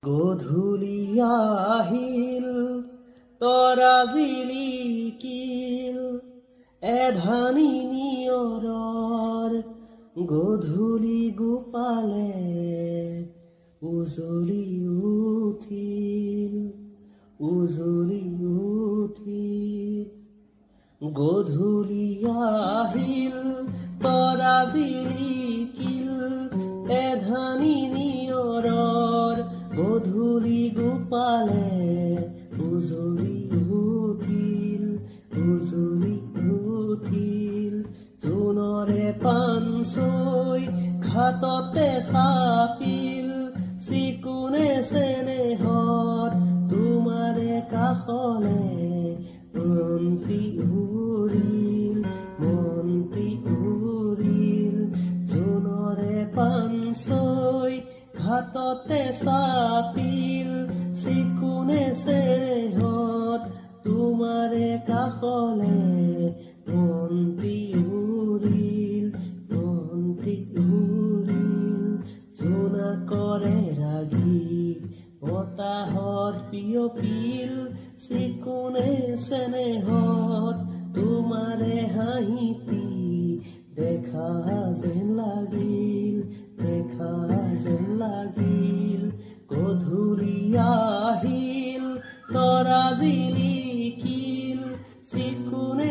গধূলি আহিল তৰা জিলিকিল এধানি নিয়ৰৰ গধূলি গোপালে উজলি উঠিল গধূলি আহিল তৰা জিলিকিল এধানি নিয়ৰৰ গধূলি গোপালে উজলি উঠিল জোনৰে পানচৈ ঘাটতে চাপিল চিকুণে চেনেহত তোমাৰে কাষলে মন্ত্ৰী উৰিল জোনৰে পানচৈ ঘাটতে চাপিল চিকুণে চেনেহত তোমাৰে কাষলে মন্ত্ৰী উৰিল জোনাকৰে ৰাগি বতাহত পিয়পিল চিকুণে চেনেহত তোমাৰে হাঁহিতি দেখা যেন লাগিল গধূলি আহিল তৰা জিলিকিল চিকুণে